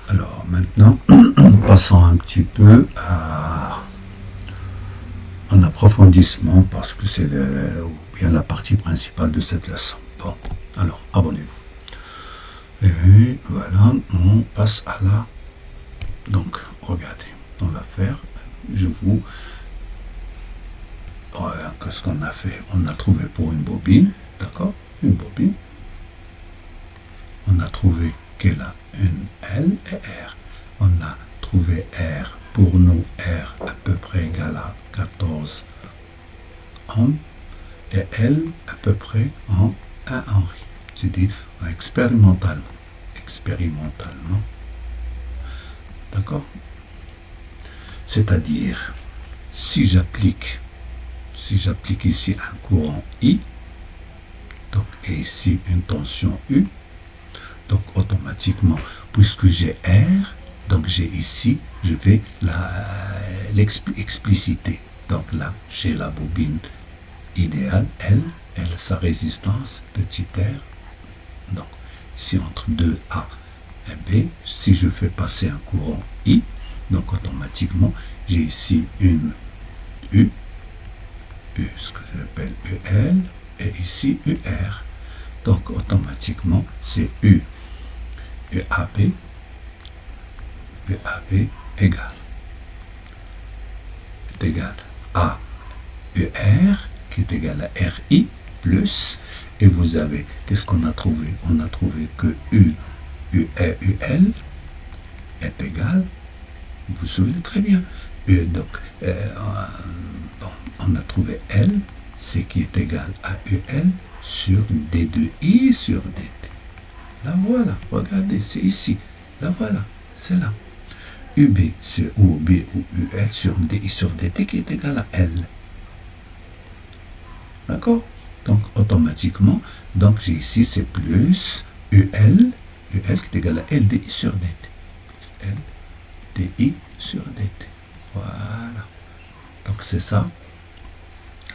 Alors maintenant, passons un petit peu en approfondissement parce que c'est bien la partie principale de cette leçon. Bon, alors abonnez-vous. Et voilà, on passe à la... Donc, regardez, on va faire, qu'est-ce qu'on a fait? On a trouvé pour une bobine, d'accord? Une bobine. On a trouvé qu'elle a une L et R. On a trouvé R, pour nous, R à peu près égal à 14 ohms et L à peu près en 1 Henri. C'est dit expérimentalement. D'accord? C'est-à-dire, si j'applique ici un courant I, donc, et ici une tension U, donc automatiquement, puisque j'ai R, donc j'ai ici, je vais l'expliciter. Donc là, j'ai la bobine idéale, L, sa résistance, petit r. Donc, si entre 2A et B, si je fais passer un courant I, donc automatiquement, j'ai ici une U, ce que j'appelle UL, et ici UR. Donc automatiquement, c'est UAB égale à UR qui est égal à RI plus, et vous avez, qu'est-ce qu'on a trouvé? On a trouvé que UL est égal, vous vous souvenez très bien, on a trouvé L, c'est qui est égal à UL sur D2I sur DT. La voilà, regardez, c'est ici. La voilà, c'est là. UB sur UB ou UL sur DI sur DT qui est égal à L. D'accord? Donc, automatiquement, donc j'ai ici, c'est plus UL qui est égal à LDI sur DT. LDI sur DT. Voilà. Donc, c'est ça,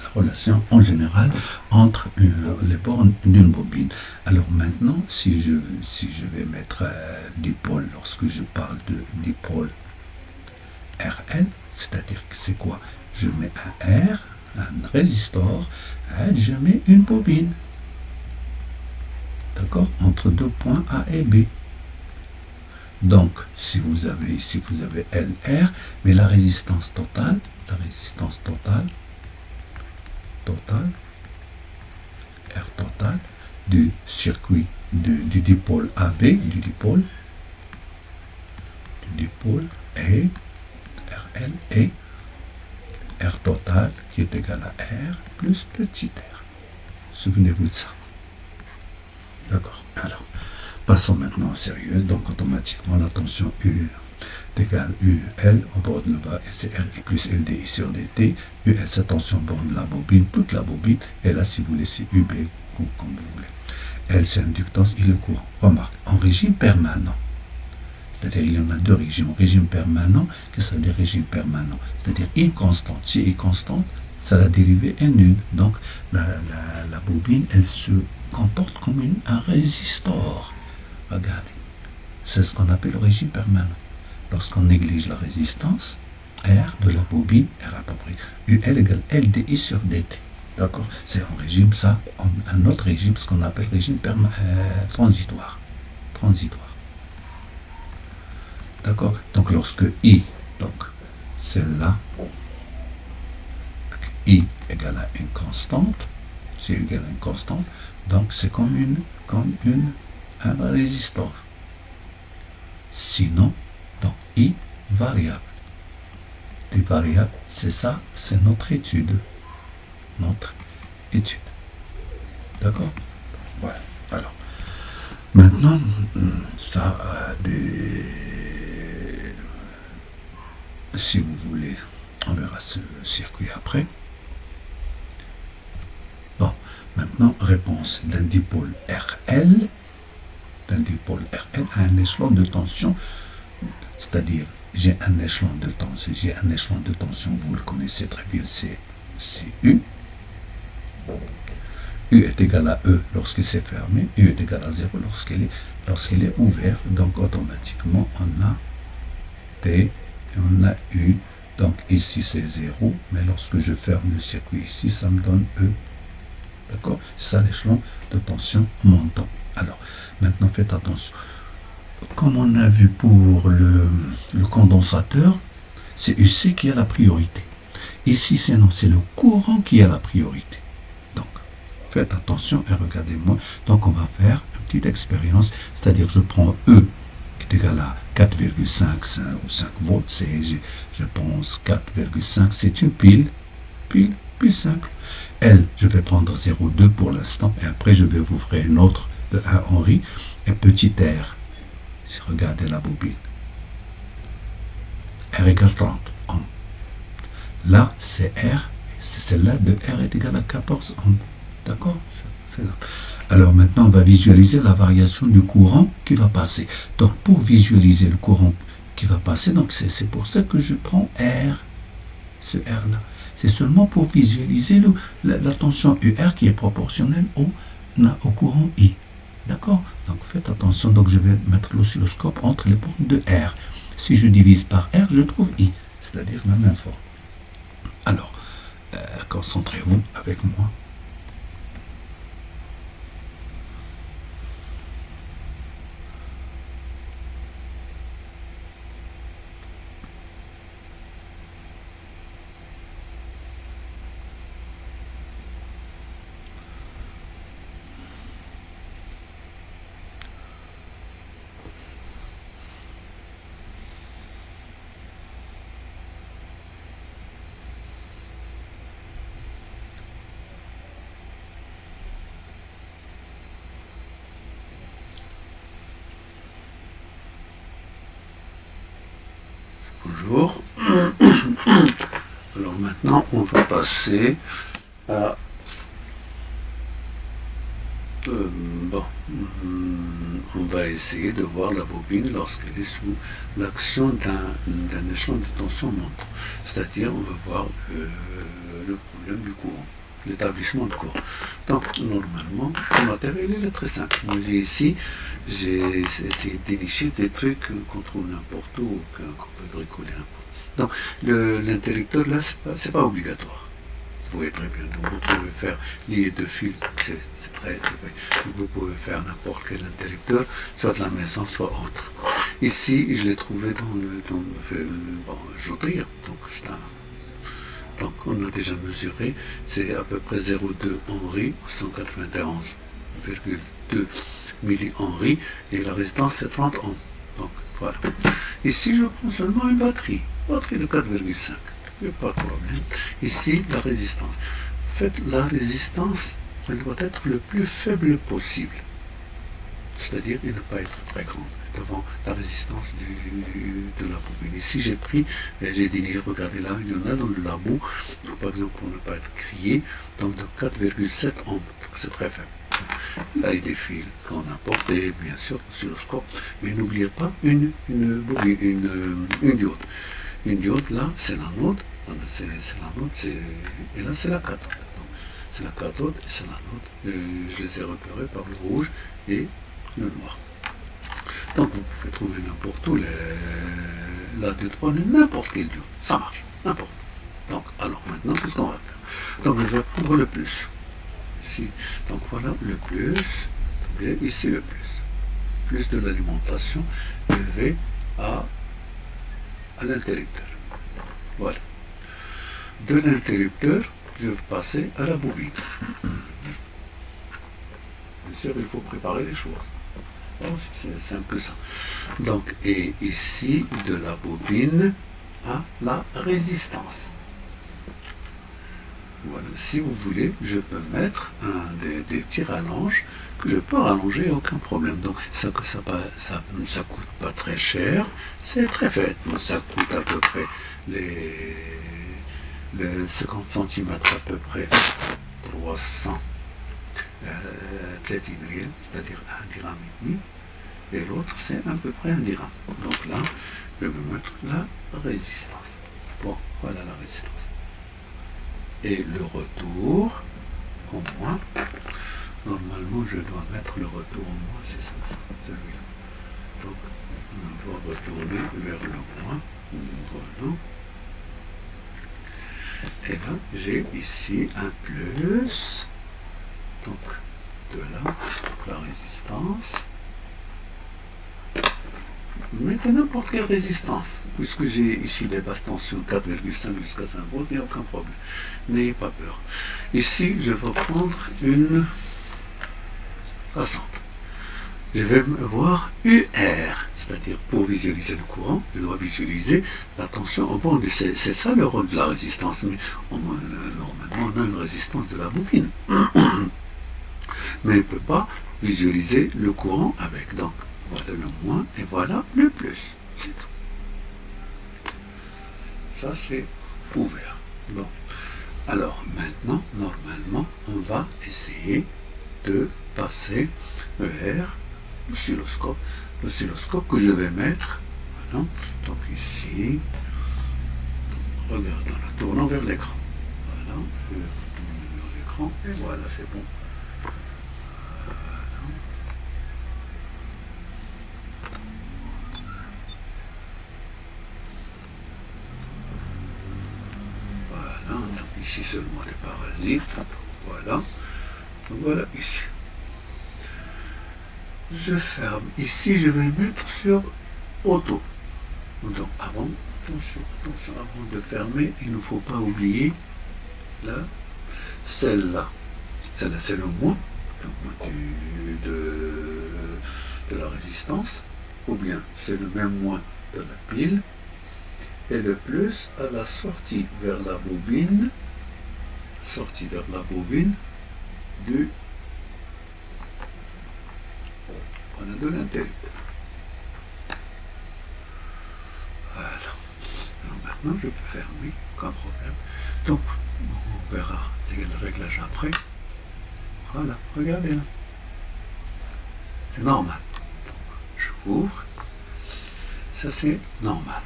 la relation en général entre les bornes d'une bobine. Alors maintenant, si je vais mettre dipôle, lorsque je parle de dipôle RL, c'est-à-dire que c'est quoi? Je mets un R, un résistor, je mets une bobine. D'accord? Entre deux points A et B. Donc, si vous avez ici, vous avez LR, mais la résistance totale R total du circuit du dipôle AB, du dipôle et RL et R total qui est égal à R plus petit r. Souvenez-vous de ça. D'accord. Alors, passons maintenant au sérieux. Donc, automatiquement, la tension U est égale UL au bord de le bas et c'est RI plus LDI sur DT. UL, c'est tension au bord de la bobine, toute la bobine. Et là, si vous voulez, c'est UB ou comme vous voulez. L, c'est inductance et le courant. Remarque, en régime permanent. C'est-à-dire, il y en a deux régimes. Régime permanent, qu'est-ce que c'est des régimes permanents? C'est-à-dire, une constante. Si une constante, ça la dérivée est nulle. Donc, la bobine, elle se comporte comme un résistor. Regardez. C'est ce qu'on appelle le régime permanent. Lorsqu'on néglige la résistance, R de la bobine, R à peu près, UL égale LDI sur DT. D'accord? C'est un régime, ça, un autre régime, ce qu'on appelle régime transitoire. D'accord? Donc, lorsque I, donc, celle-là, I égale à une constante, c'est égal à une constante, donc c'est comme un résistor. Sinon, donc I variable. Les variables, c'est ça, c'est notre étude. D'accord? Voilà. Alors, maintenant, ça si vous voulez, on verra ce circuit après. Bon, maintenant, réponse d'un dipôle RL à un échelon de tension, c'est-à-dire j'ai un échelon de tension, vous le connaissez très bien, c'est U. U est égal à E lorsque c'est fermé, U est égal à 0 lorsqu'elle est lorsqu'il est ouvert, donc automatiquement on a T et on a U. Donc ici c'est 0, mais lorsque je ferme le circuit ici, ça me donne E. D'accord? C'est ça l'échelon de tension montant. Alors, maintenant faites attention. Comme on a vu pour le condensateur, c'est UC qui a la priorité. Ici, c'est non, c'est le courant qui a la priorité. Donc, faites attention et regardez-moi. Donc, on va faire une petite expérience, c'est-à-dire je prends E qui est égal à 4,5 ou 5 volts, je pense 4,5, c'est une pile simple. L, je vais prendre 0,2 pour l'instant, et après je vais vous faire une autre de 1 Henry, et petit r. Regardez la bobine. R égale 30 ohms. Là, c'est R, c'est celle-là de R est égal à 14 ohms. D'accord? Alors maintenant, on va visualiser la variation du courant qui va passer. Donc, pour visualiser le courant qui va passer, donc c'est pour ça que je prends R, ce R-là. C'est seulement pour visualiser la tension UR qui est proportionnelle au courant I. D'accord? Donc faites attention, donc je vais mettre l'oscilloscope entre les points de R. Si je divise par R, je trouve I, c'est-à-dire la même forme. Alors, concentrez-vous avec moi. Bonjour. Alors maintenant, on va passer à... on va essayer de voir la bobine lorsqu'elle est sous l'action d'un échelon de tension montant. C'est-à-dire, on va voir le problème du courant, l'établissement de courant. Donc, normalement, le matériel il est très simple. Moi, ici, j'ai essayé d'initier des trucs qu'on trouve n'importe où, qu'on peut bricoler n'importe où. Donc, l'interrupteur, là, c'est pas obligatoire. Vous voyez très bien, donc vous pouvez faire lier deux fils, vous pouvez faire n'importe quel interrupteur, soit de la maison, soit autre. Ici, je l'ai trouvé dans le joudire, donc on a déjà mesuré, c'est à peu près 0,2 Henry, 191,2 millihenry, et la résistance c'est 30 ohms. Donc voilà. Ici, je prends seulement une batterie de 4,5. Pas de problème. Ici, la résistance. Faites la résistance, elle doit être le plus faible possible. C'est-à-dire, il ne peut pas être très grande devant la résistance de la bobine. Ici, j'ai dit, regardez là, il y en a dans le labo, donc, par exemple, pour ne pas être crié, donc de 4,7 ohms. C'est très faible. Là, il y a des fils qu'on importe, et bien sûr, sur le scope. Mais n'oubliez pas une diode. Une diode, là, c'est l'anode, et là, c'est la cathode. C'est la cathode et c'est l'anode. Je les ai repérés par le rouge et le noir. Donc, vous pouvez trouver n'importe où la diode, n'importe quelle diode. Ça marche, n'importe. Donc, alors, maintenant, qu'est-ce qu'on va faire? Donc, je vais prendre le plus. Ici. Donc, voilà le plus. Et ici, le plus. Plus de l'alimentation élevée à l'interrupteur. Voilà. De l'interrupteur, je vais passer à la bobine. Bien sûr, il faut préparer les choses. C'est simple que ça. Donc, et ici, de la bobine à la résistance. Voilà. Si vous voulez, je peux mettre des petits rallonges que je peux rallonger, aucun problème. Donc, ça coûte pas très cher, c'est très fait. Ça coûte à peu près les 50 cm à peu près 300 c'est-à-dire 1 dirham et demi, et l'autre c'est à peu près 1 dirham. Donc là, je vais mettre la résistance. Bon, voilà la résistance. Et le retour, au moins, normalement je dois mettre le retour au moins, c'est celui-là. Donc, on doit retourner vers le moins. Voilà. Et là, j'ai ici un plus. Donc, de là, la résistance. Mettez n'importe quelle résistance, puisque j'ai ici des basses tensions 4,5 jusqu'à 5 volts, il n'y a aucun problème. N'ayez pas peur. Ici, je vais prendre une 60. Je vais voir UR, c'est-à-dire pour visualiser le courant, je dois visualiser la tension au bord. C'est ça le rôle de la résistance. Mais normalement, on a une résistance de la bobine. Mais on ne peut pas visualiser le courant avec. Donc, voilà le moins et voilà le plus. C'est tout. Ça, c'est ouvert. Bon. Alors, maintenant, normalement, on va essayer de passer vers l'oscilloscope que je vais mettre. Voilà. Donc, ici, regardons, la tournant vers l'écran. Voilà. Je vais tourner vers l'écran et voilà, c'est bon. Ici seulement les parasites. Voilà. Donc voilà ici. Je ferme. Ici, je vais mettre sur auto. Donc avant, attention, avant de fermer, il ne faut pas oublier là, celle-là. Celle-là, c'est le moins de la résistance, ou bien c'est le même moins de la pile, et le plus à la sortie vers la bobine. Sortie vers la bobine de l'intérieur. Voilà. Alors maintenant, je peux fermer, aucun problème. Donc, on verra les réglages après. Voilà, regardez là. C'est normal. Donc, je ouvre. Ça, c'est normal.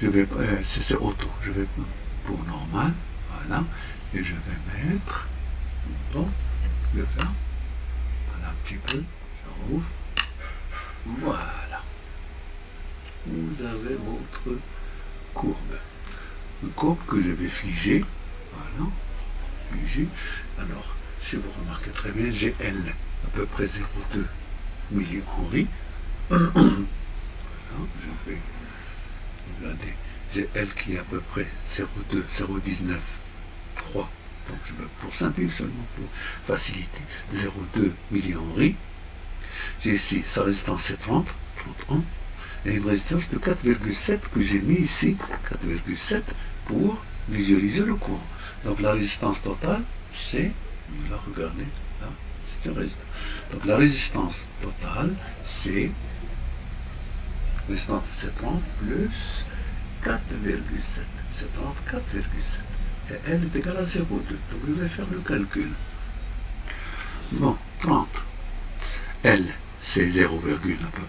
Je vais, c'est auto. Je vais pour normal. Voilà. Et je vais mettre, bon, je ferme, voilà un petit peu, je rouvre, voilà. Vous avez votre courbe. Une courbe que je vais figer, voilà, figer. Alors, si vous remarquez très bien, j'ai L à peu près 0,2 millihenry. Voilà, je vais regarder, j'ai L qui est à peu près 0,2, 0,19. Donc je veux pour simplifier seulement pour faciliter 0,2 millihenry. J'ai ici sa résistance c'est 30 ohms et une résistance de 4,7 que j'ai mis ici 4,7 pour visualiser le courant. Donc la résistance totale c'est, là regardez, là c'est une résistance. Donc la résistance totale c'est résistance c'est 30 plus 4,7. C'est 34,7. Et L est égal à 0,2. Donc je vais faire le calcul. Bon, 30. L, c'est 0, à peu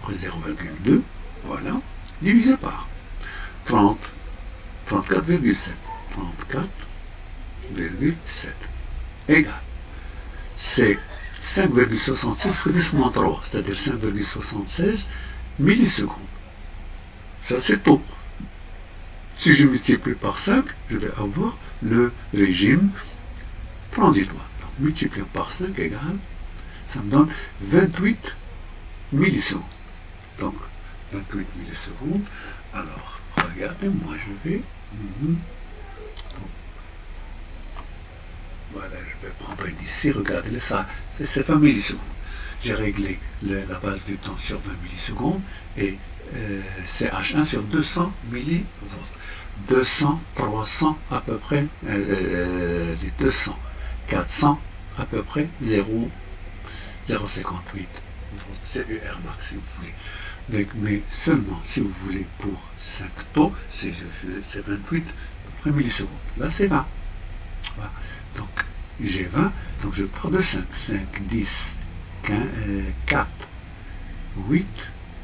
près 0,2. Voilà. Divisé par 30. 34,7. 34,7. Égal. C'est 5,66 fois 10 moins 3. C'est-à-dire 5,76 millisecondes. Ça, c'est tout. Si je multiplie par 5, je vais avoir le régime transitoire. Donc, multipliant par 5 égale, ça me donne 28 millisecondes. Donc, 28 millisecondes. Alors, regardez, moi je vais... Voilà, je vais prendre ici, regardez ça, c'est 20 millisecondes. J'ai réglé la base du temps sur 20 millisecondes et c'est H1 sur 200 millivolts. 200, 300 à peu près, les 200, 400 à peu près 0,058. C'est UR max si vous voulez. Donc, mais seulement si vous voulez pour 5 taux, c'est 28 à peu près millisecondes. Là c'est 20. Voilà. Donc j'ai 20, donc je pars de 5. 5, 10, 15, 4, 8,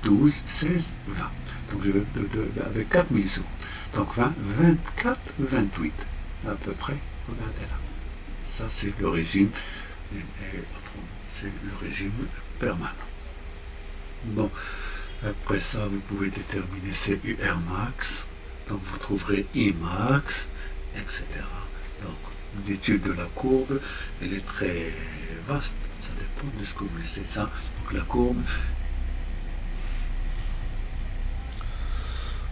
12, 16, 20. Donc je vais avec 4 millisecondes. Donc 20, 24, 28 à peu près. Regardez là. Ça c'est le régime, c'est le régime permanent. Bon, Après ça, vous pouvez déterminer CUR max. Donc vous trouverez I max, etc. Donc l'étude de la courbe, elle est très vaste. Ça dépend de ce que vous laissez ça. Donc la courbe.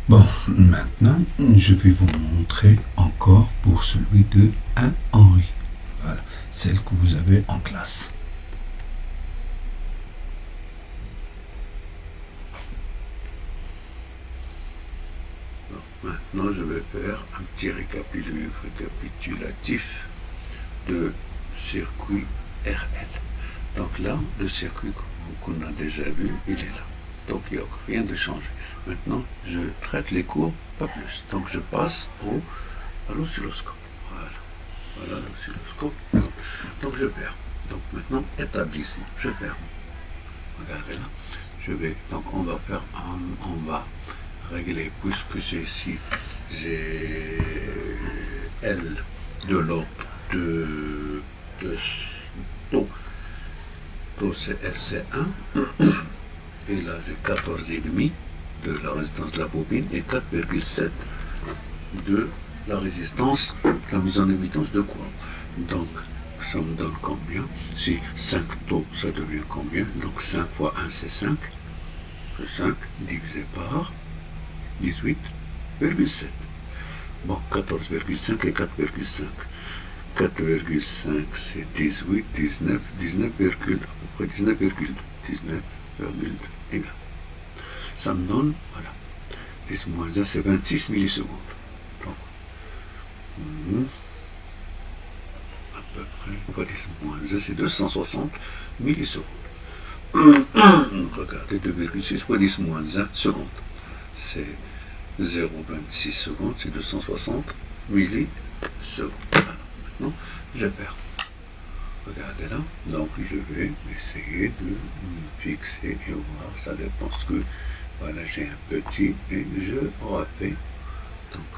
Bon, maintenant, je vais vous montrer encore pour celui de 1 Henri. Voilà, celle que vous avez en classe. Maintenant, je vais faire un petit récapitulatif de circuit RL. Donc là, le circuit qu'on a déjà vu, il est là. Donc il n'y a rien de changé. Maintenant, je traite les courbes, pas plus. Donc je passe à l'oscilloscope. Voilà l'oscilloscope. Donc je perds. Donc maintenant, établissement. Je perds. Regardez là. Donc on va régler, puisque j'ai ici, j'ai L de l'ordre de taux c'est LC1, et là j'ai 14,5 de la résistance de la bobine et 4,7 de la résistance, la mise en évidence de courant. Donc ça me donne combien? Si 5 taux, ça devient combien? Donc 5 fois 1 c'est 5, 5 divisé par 18,7. Bon, 14,5 et 4,5. 4,5 c'est 18, 19, 19, à peu près 19,2. 19,2 égal. Ça me donne, voilà, 10 moins 1 c'est 26 millisecondes. Donc, à peu près, fois 10 moins 1 c'est 260 millisecondes. Regardez, 2,6 fois 10 moins 1 secondes. C'est 0,26 secondes, c'est 260 millisecondes. Alors maintenant, je perds. Regardez là, donc je vais essayer de me fixer et voir, ça dépend ce que, voilà, j'ai un petit et je refais. Donc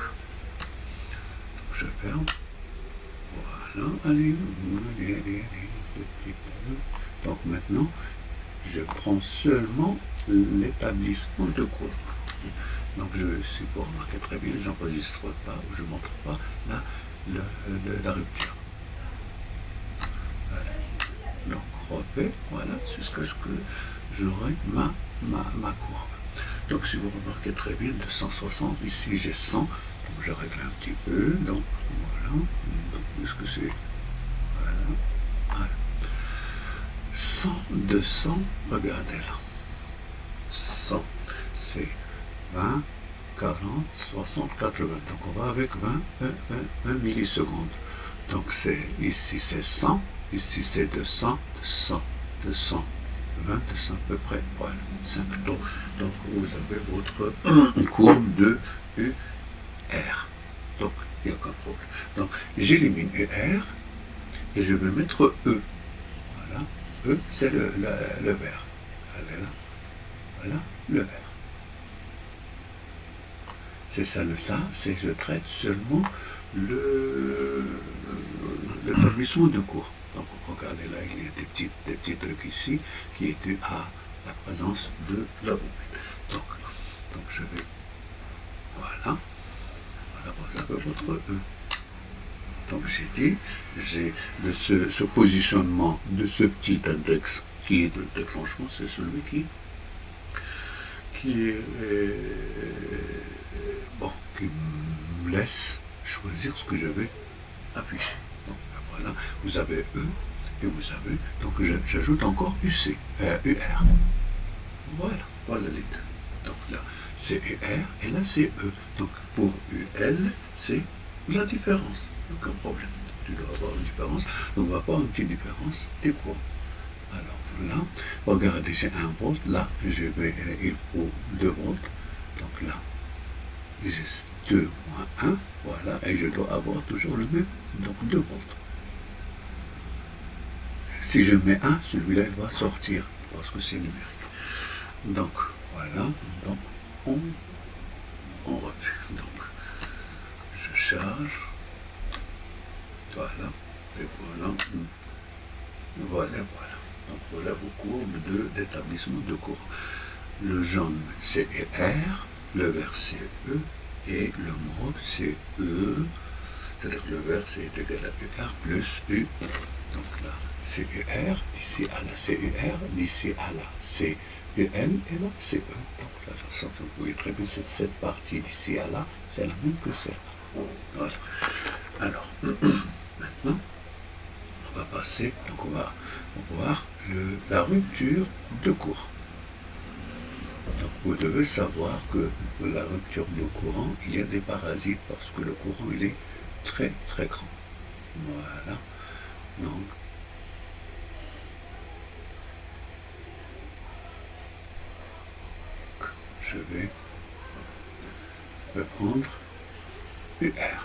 je ferme. Voilà, allez, petit peu. Donc maintenant, je prends seulement l'établissement de courbe. Donc si vous remarquez très bien, j'enregistre pas ou je montre pas la rupture. Voilà. Donc refait, voilà, c'est ce que j'aurai ma courbe. Donc si vous remarquez très bien, de 160, ici j'ai 100, donc je règle un petit peu, donc voilà, donc puisque c'est, voilà. 100, 200, regardez là, 100, c'est 20, 40, 60, 80. Donc on va avec 20 millisecondes. Donc ici c'est 100, ici c'est 200, 200, 200, 20, 200 à peu près. Voilà, 5 taux. Donc vous avez votre courbe de UR. Donc il n'y a qu'un problème. Donc j'élimine UR et je vais mettre E. Voilà, E c'est le vert. Allez là. Voilà le vert. C'est ça c'est je traite seulement l'établissement de cours. Donc regardez là, il y a des petits trucs ici qui est dû à la présence de la bobine. Donc je vais, voilà, vous avez votre E. Donc j'ai dit, j'ai de ce positionnement de ce petit index qui est de déclenchement, c'est celui qui me laisse choisir ce que je vais afficher. Donc voilà, vous avez E et vous avez, donc j'ajoute encore UR. Voilà les deux. Donc là c'est UR et là c'est E. Donc pour UL c'est la différence. Aucun problème. Tu dois avoir une différence. Donc on va avoir une petite différence des courants. Alors là, regardez, j'ai 1 volt, là, il faut 2 volts, donc là, j'ai 2 moins 1, voilà, et je dois avoir toujours le même, donc 2 volts. Si je mets 1, celui-là, il va sortir, parce que c'est numérique. Donc, voilà, donc, on refait. Donc, je charge, voilà, et voilà. Donc voilà vos courbes d'établissement de courant. le jaune c'est R, le vert c'est E, et le mauve c'est E, c'est-à-dire le vert c'est égal à UR plus U. Donc là, c'est UR, d'ici à là c'est UR, d'ici à là c'est UL, et là c'est E. Donc là, vous voyez très bien cette partie d'ici à là, c'est la même que celle-là. Voilà. Alors, maintenant, on va passer, donc on va voir la rupture de courant. Donc vous devez savoir que la rupture de courant, il y a des parasites parce que le courant il est très très grand. Voilà. Donc je vais prendre UR.